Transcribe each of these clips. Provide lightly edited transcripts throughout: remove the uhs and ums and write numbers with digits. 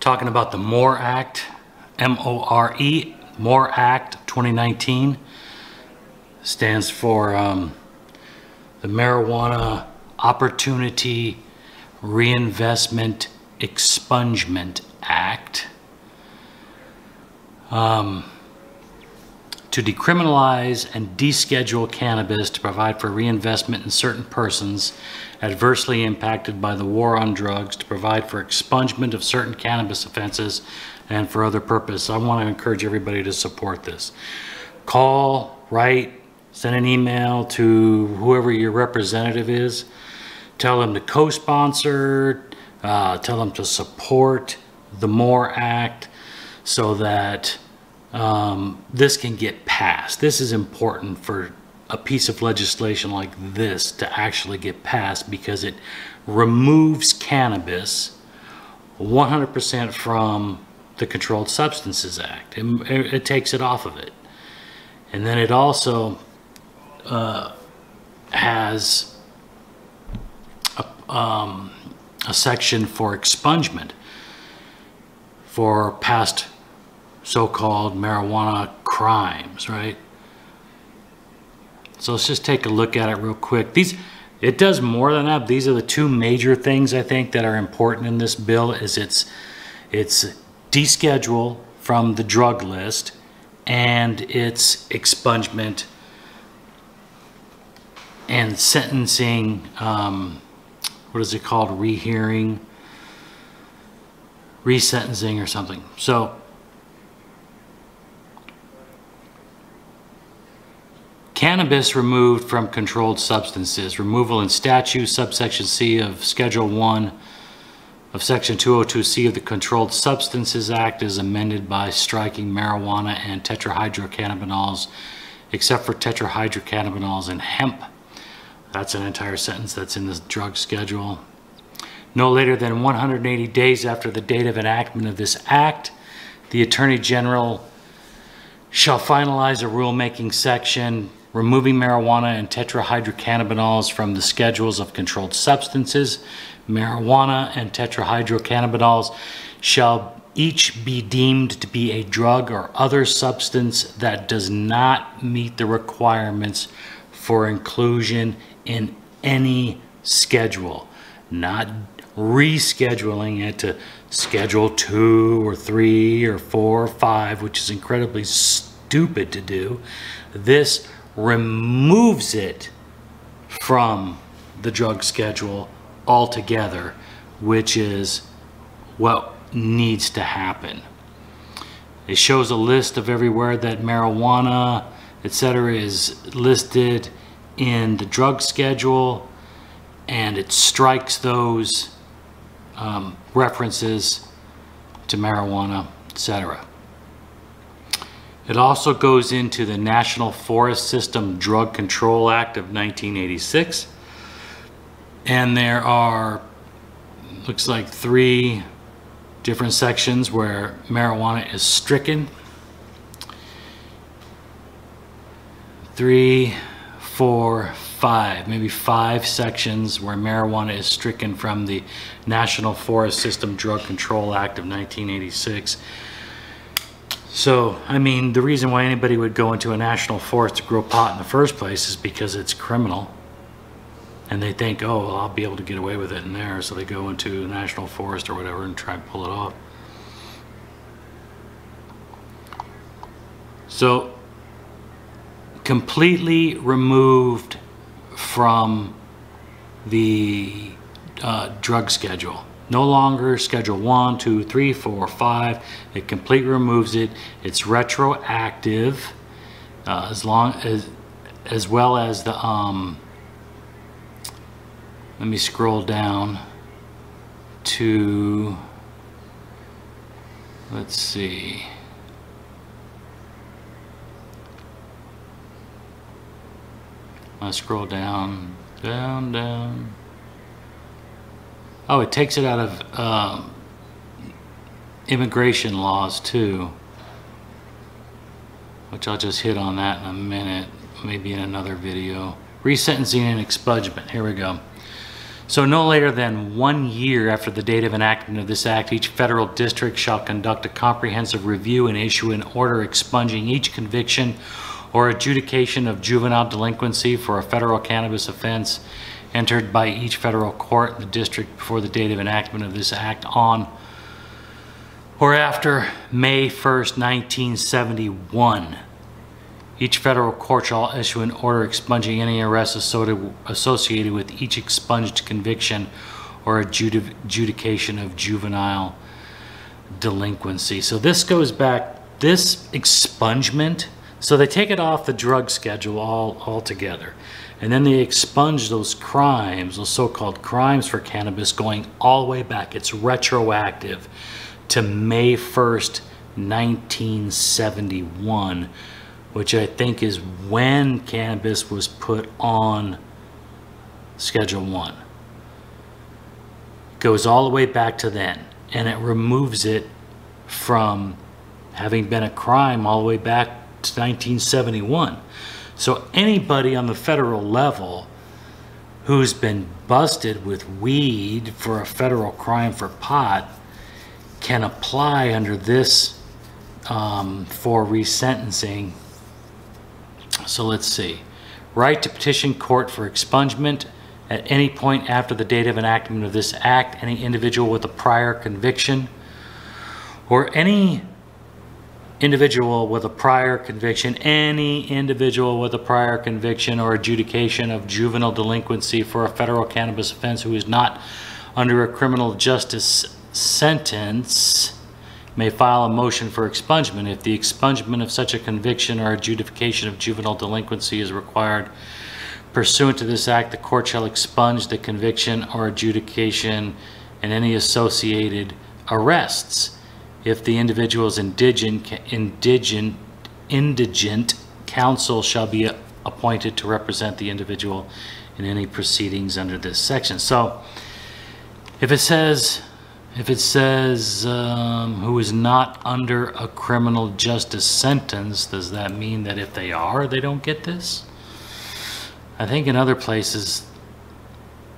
talking about the MORE Act, M-O-R-E, MORE Act 2019. Stands for the Marijuana Opportunity Reinvestment Expungement Act. To decriminalize and deschedule cannabis to provide for reinvestment in certain persons adversely impacted by the war on drugs, to provide for expungement of certain cannabis offenses, and for other purposes. I want to encourage everybody to support this. Call, write, send an email to whoever your representative is. Tell them to co-sponsor, tell them to support the MORE Act so that this can get passed. This is important for a piece of legislation like this to actually get passed, because it removes cannabis 100% from the Controlled Substances Act. It takes it off of it. And then it also has a section for expungement for past so-called marijuana crimes, right? So let's just take a look at it real quick. It does more than that. These are the two major things I think that are important in this bill. Is it's deschedule from the drug list, and it's expungement and sentencing. What is it called? Rehearing, resentencing or something. So cannabis removed from controlled substances. Removal in statute, subsection C of Schedule 1 of Section 202C of the Controlled Substances Act is amended by striking marijuana and tetrahydrocannabinols, except for tetrahydrocannabinols and hemp. That's an entire sentence that's in the drug schedule. No later than 180 days after the date of enactment of this act, the Attorney General shall finalize a rulemaking section removing marijuana and tetrahydrocannabinols from the schedules of controlled substances. Marijuana and tetrahydrocannabinols shall each be deemed to be a drug or other substance that does not meet the requirements for inclusion in any schedule, not rescheduling it to Schedule 2 or 3 or 4 or 5, which is incredibly stupid to do. This removes it from the drug schedule altogether, which is what needs to happen. It shows a list of everywhere that marijuana, etc., is listed in the drug schedule, and it strikes those references to marijuana, etc. It also goes into the National Forest System Drug Control Act of 1986, and there are, looks like 3 different sections where marijuana is stricken. 3, 4, 5, maybe 5 sections where marijuana is stricken from the National Forest System Drug Control Act of 1986. So, I mean, the reason why anybody would go into a national forest to grow pot in the first place is because it's criminal. And they think, oh, well, I'll be able to get away with it in there. So they go into a national forest or whatever and try and pull it off. So, completely removed from the drug schedule. No longer Schedule 1, 2, 3, 4, 5. It completely removes it. It's retroactive, as well as the let me scroll down to, let's see. I scroll down, down. Oh, it takes it out of immigration laws too, which I'll just hit on that in a minute, maybe in another video. Resentencing and expungement, here we go. So no later than 1 year after the date of enactment of this act, each federal district shall conduct a comprehensive review and issue an order expunging each conviction or adjudication of juvenile delinquency for a federal cannabis offense entered by each federal court in the district before the date of enactment of this act on or after May 1st, 1971. Each federal court shall issue an order expunging any arrests associated with each expunged conviction or adjudication of juvenile delinquency. So this goes back, this expungement, so they take it off the drug schedule altogether. And then they expunge those crimes, those so-called crimes for cannabis, going all the way back. It's retroactive to May 1st, 1971. Which I think is when cannabis was put on Schedule 1. It goes all the way back to then, and it removes it from having been a crime all the way back to 1971. So anybody on the federal level who's been busted with weed for a federal crime for pot can apply under this for resentencing. So let's see. Right to petition court for expungement at any point after the date of enactment of this act. Any individual with a prior conviction or any individual with a prior conviction, or adjudication of juvenile delinquency for a federal cannabis offense who is not under a criminal justice sentence may file a motion for expungement. If the expungement of such a conviction or adjudication of juvenile delinquency is required pursuant to this act, the court shall expunge the conviction or adjudication and any associated arrests. If the individual is indigent, counsel shall be appointed to represent the individual in any proceedings under this section. So if it says who is not under a criminal justice sentence, does that mean that if they are, they don't get this? I think in other places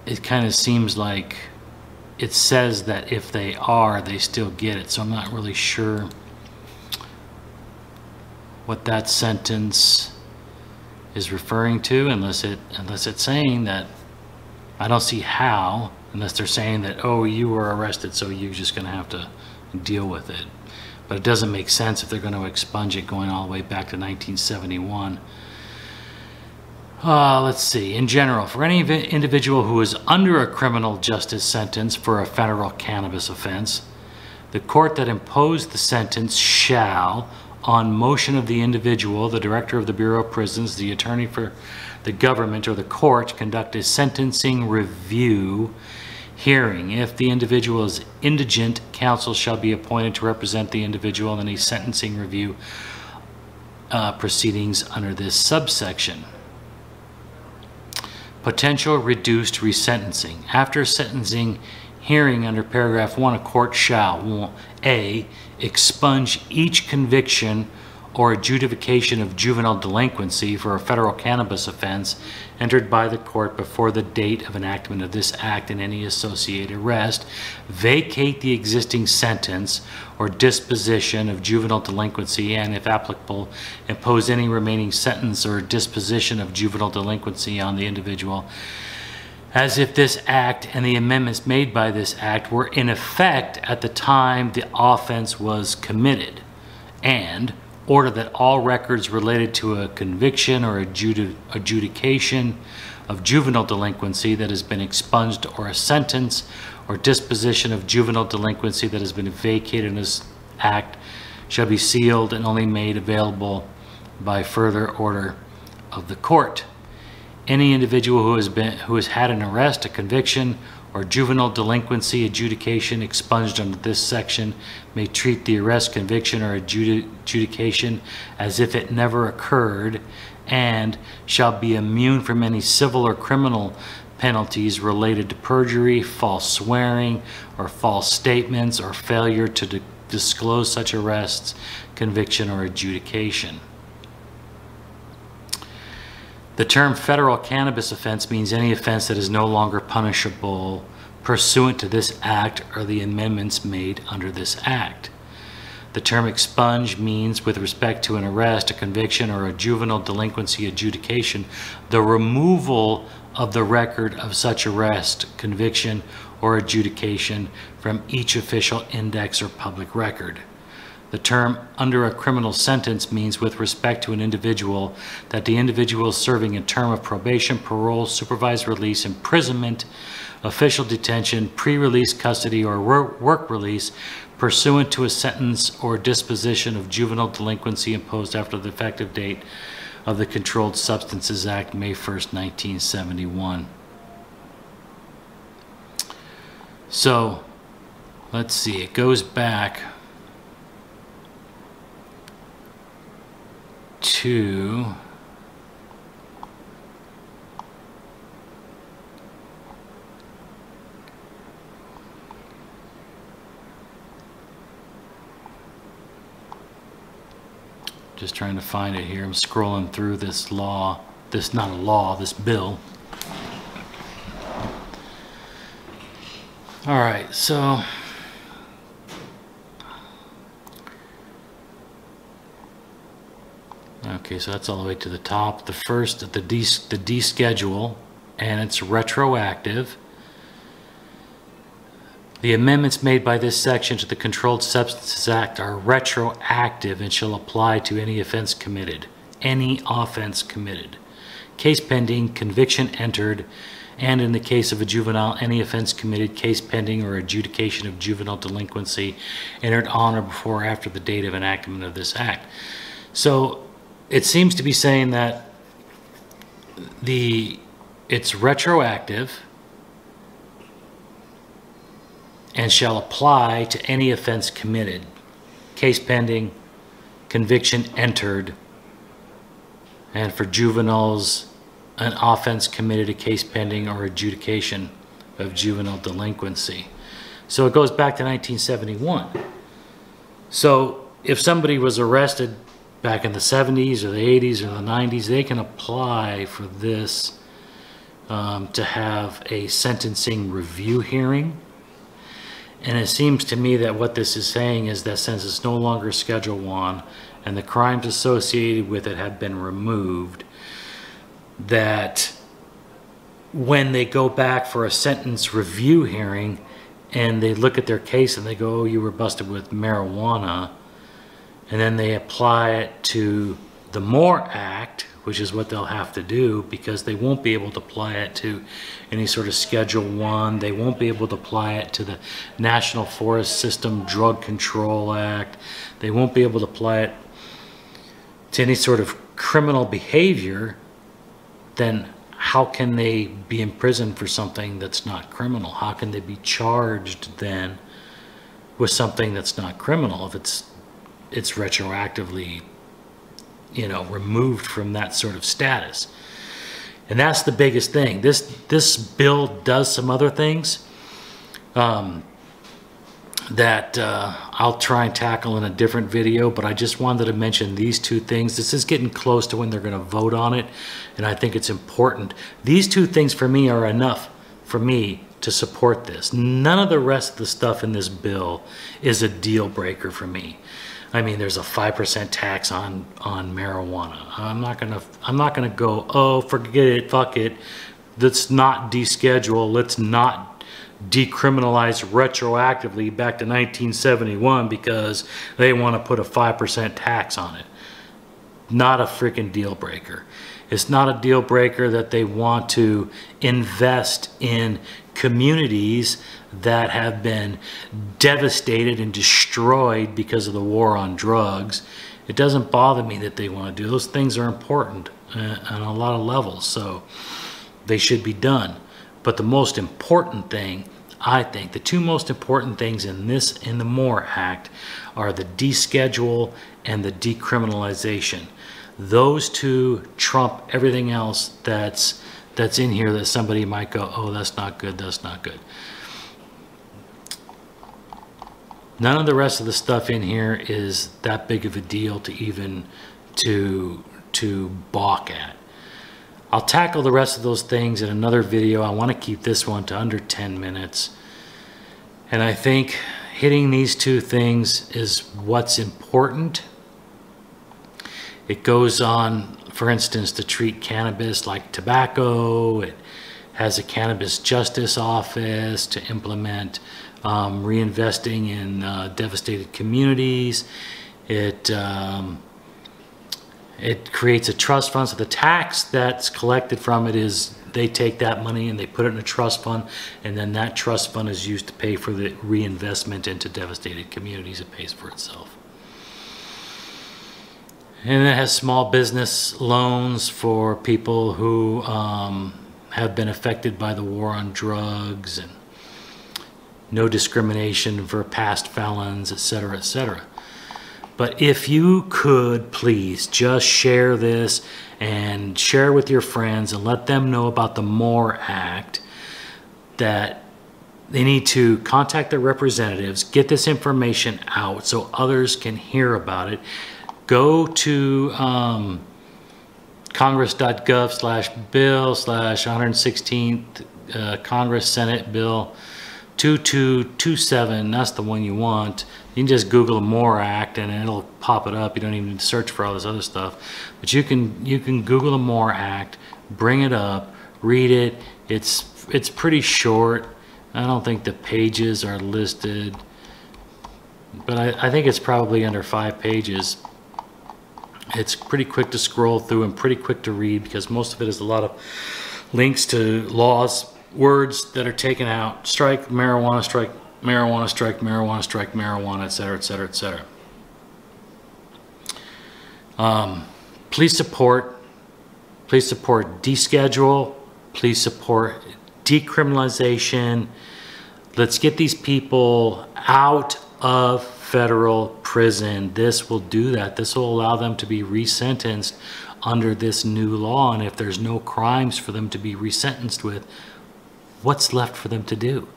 it kind of seems like it says that if they are, they still get it. So I'm not really sure what that sentence is referring to, unless it's saying that. I don't see how, unless they're saying that, oh, you were arrested, so you're just going to have to deal with it. But it doesn't make sense if they're going to expunge it going all the way back to 1971. Let's see. In general, for any individual who is under a criminal justice sentence for a federal cannabis offense, the court that imposed the sentence shall, on motion of the individual, the director of the Bureau of Prisons, the attorney for the government, or the court, conduct a sentencing review hearing. If the individual is indigent, counsel shall be appointed to represent the individual in any sentencing review proceedings under this subsection. Potential reduced resentencing. After sentencing hearing under paragraph 1, a court shall A, expunge each conviction or adjudication of juvenile delinquency for a federal cannabis offense entered by the court before the date of enactment of this act and any associated arrest, vacate the existing sentence or disposition of juvenile delinquency, and if applicable, impose any remaining sentence or disposition of juvenile delinquency on the individual as if this act and the amendments made by this act were in effect at the time the offense was committed, and order that all records related to a conviction or adjudication of juvenile delinquency that has been expunged, or a sentence or disposition of juvenile delinquency that has been vacated in this act shall be sealed and only made available by further order of the court. Any individual who has had an arrest, a conviction, or juvenile delinquency adjudication expunged under this section may treat the arrest, conviction, or adjudication as if it never occurred, and shall be immune from any civil or criminal penalties related to perjury, false swearing, or false statements, or failure to disclose such arrests, conviction, or adjudication. The term federal cannabis offense means any offense that is no longer punishable pursuant to this act or the amendments made under this act. The term expunge means, with respect to an arrest, a conviction, or a juvenile delinquency adjudication, the removal of the record of such arrest, conviction, or adjudication from each official index or public record. The term under a criminal sentence means, with respect to an individual, that the individual is serving a term of probation, parole, supervised release, imprisonment, official detention, pre-release custody, or work release pursuant to a sentence or disposition of juvenile delinquency imposed after the effective date of the Controlled Substances Act, May 1st, 1971. So, let's see, it goes back to just trying to find it here. I'm scrolling through this law, this not a law, this bill. All right, so okay, so that's all the way to the top. The first, the D schedule, and it's retroactive. The amendments made by this section to the Controlled Substances Act are retroactive and shall apply to any offense committed. Any offense committed. Case pending, conviction entered, and in the case of a juvenile, any offense committed, case pending, or adjudication of juvenile delinquency entered on or before or after the date of enactment of this act. So it seems to be saying that it's retroactive and shall apply to any offense committed, case pending, conviction entered, and for juveniles, an offense committed, a case pending, or adjudication of juvenile delinquency. So it goes back to 1971. So if somebody was arrested back in the 70s or the 80s or the 90s, they can apply for this to have a sentencing review hearing. And it seems to me that what this is saying is that since it's no longer Schedule 1 and the crimes associated with it have been removed, that when they go back for a sentence review hearing and they look at their case and they go, oh, you were busted with marijuana, and then they apply it to the MORE Act, which is what they'll have to do, because they won't be able to apply it to any sort of Schedule 1. They won't be able to apply it to the National Forest System Drug Control Act. They won't be able to apply it to any sort of criminal behavior. Then how can they be in prison for something that's not criminal? How can they be charged then with something that's not criminal if it's retroactively, you know, removed from that sort of status? And that's the biggest thing. This bill does some other things that I'll try and tackle in a different video, but I just wanted to mention these two things. This is getting close to when they're going to vote on it, and I think it's important. These two things for me are enough for me to support this. None of the rest of the stuff in this bill is a deal breaker for me. I mean, there's a 5% tax on marijuana. I'm not gonna go, oh, forget it, fuck it. Let's not deschedule. Let's not decriminalize retroactively back to 1971 because they want to put a 5% tax on it. Not a freaking deal breaker. It's not a deal breaker that they want to invest in communities that have been devastated and destroyed because of the war on drugs. It doesn't bother me that they want to do. Those things are important on a lot of levels, so they should be done. But the most important thing, I think, the two most important things in the MORE Act are the deschedule and the decriminalization. Those two trump everything else that's in here that somebody might go, oh, that's not good, that's not good. None of the rest of the stuff in here is that big of a deal to even to balk at. I'll tackle the rest of those things in another video. I want to keep this one to under 10 minutes. And I think hitting these two things is what's important. It goes on, for instance, to treat cannabis like tobacco. It has a cannabis justice office to implement reinvesting in devastated communities. It creates a trust fund, so the tax that's collected from it is they take that money and they put it in a trust fund, and then that trust fund is used to pay for the reinvestment into devastated communities. It pays for itself. And it has small business loans for people who have been affected by the war on drugs, and no discrimination for past felons, etc., etc. But if you could please just share this and share with your friends and let them know about the MORE Act, that they need to contact their representatives, get this information out so others can hear about it. Go to congress.gov/bill/116th Congress Senate Bill 2227. That's the one you want. You can just Google the MORE Act and it'll pop it up. You don't even need to search for all this other stuff. But you can Google the MORE Act, bring it up, read it. It's pretty short. I don't think the pages are listed, but I think it's probably under 5 pages. It's pretty quick to scroll through and pretty quick to read, because most of it is a lot of links to laws, words that are taken out: strike marijuana, strike marijuana, strike marijuana, strike marijuana, etc., etc., etc. Please support deschedule. Please support decriminalization. Let's get these people out of federal prison. This will do that. This will allow them to be resentenced under this new law. And if there's no crimes for them to be resentenced with, what's left for them to do?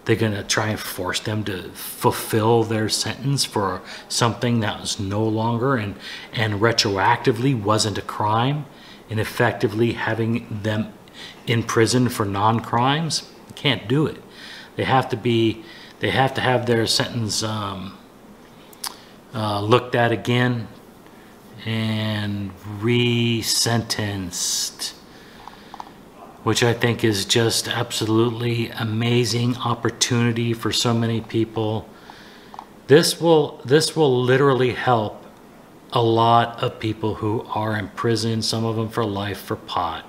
They're going to try and force them to fulfill their sentence for something that was no longer and retroactively wasn't a crime, and effectively having them in prison for non-crimes. You can't do it. They have to have their sentence looked at again and resentenced, which I think is just absolutely amazing opportunity for so many people. This will literally help a lot of people who are in prison, some of them for life, for pot.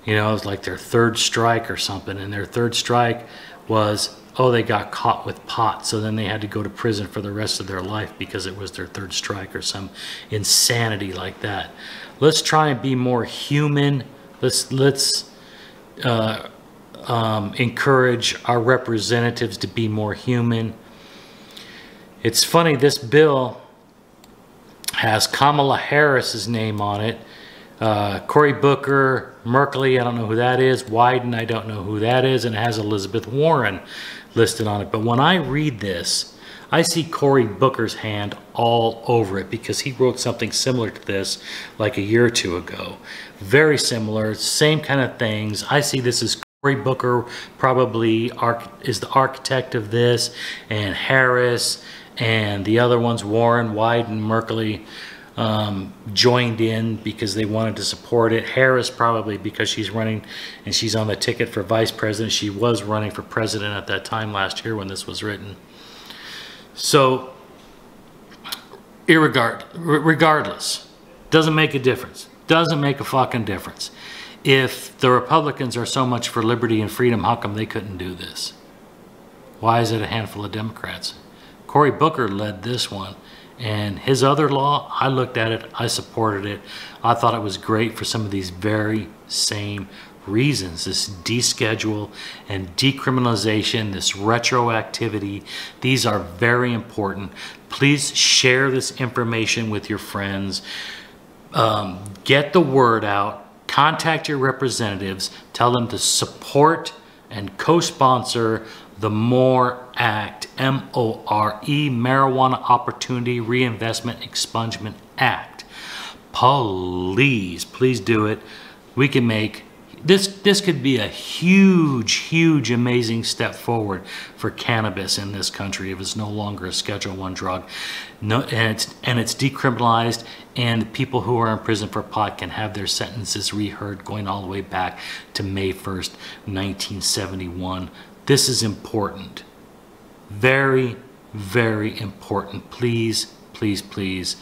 You know, it's like their third strike or something, and their third strike was, oh, they got caught with pot, so then they had to go to prison for the rest of their life because it was their third strike or some insanity like that. Let's try and be more human. Let's encourage our representatives to be more human. It's funny, this bill has Kamala Harris's name on it. Cory Booker, Merkley, I don't know who that is. Wyden, I don't know who that is. And it has Elizabeth Warren listed on it. But when I read this, I see Cory Booker's hand all over it, because he wrote something similar to this like a year or two ago. Very similar, same kind of things. I see this as Cory Booker probably is the architect of this, and Harris and the other ones, Warren, Wyden, Merkley, joined in because they wanted to support it. Harris probably because she's running and she's on the ticket for vice president. She was running for president at that time last year when this was written. So regardless, doesn't make a difference. Doesn't make a fucking difference. If the Republicans are so much for liberty and freedom, how come they couldn't do this? Why is it a handful of Democrats? Cory Booker led this one. And his other law, I looked at it, I supported it. I thought it was great for some of these very same reasons. This deschedule and decriminalization, this retroactivity, these are very important. Please share this information with your friends. Get the word out. Contact your representatives. Tell them to support and co-sponsor the MORE Act, M-O-R-E, Marijuana Opportunity Reinvestment Expungement Act. Please do it. We can make this could be a huge, amazing step forward for cannabis in this country if it's no longer a Schedule I drug. No, and it's decriminalized, and people who are in prison for pot can have their sentences reheard going all the way back to May 1st, 1971. This is important. Very, very important. Please, please, please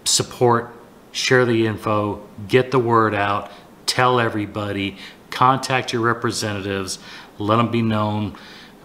support, share the info, get the word out, tell everybody, contact your representatives, let them be known.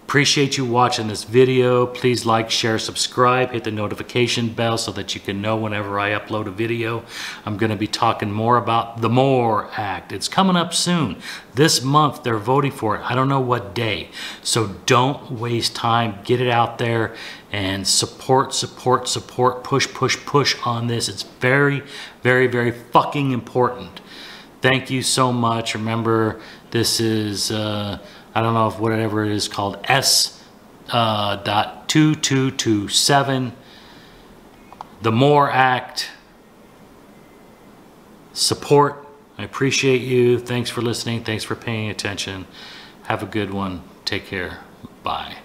Appreciate you watching this video. Please like, share, subscribe, hit the notification bell so that you can know whenever I upload a video. I'm going to be talking more about the MORE Act. It's coming up soon. This month they're voting for it. I don't know what day. So don't waste time. Get it out there and support, push on this. It's very, very, very fucking important. Thank you so much. Remember, this is I don't know if whatever it is called S.2227, the MORE Act. Support. I appreciate you. Thanks for listening. Thanks for paying attention. Have a good one. Take care. Bye.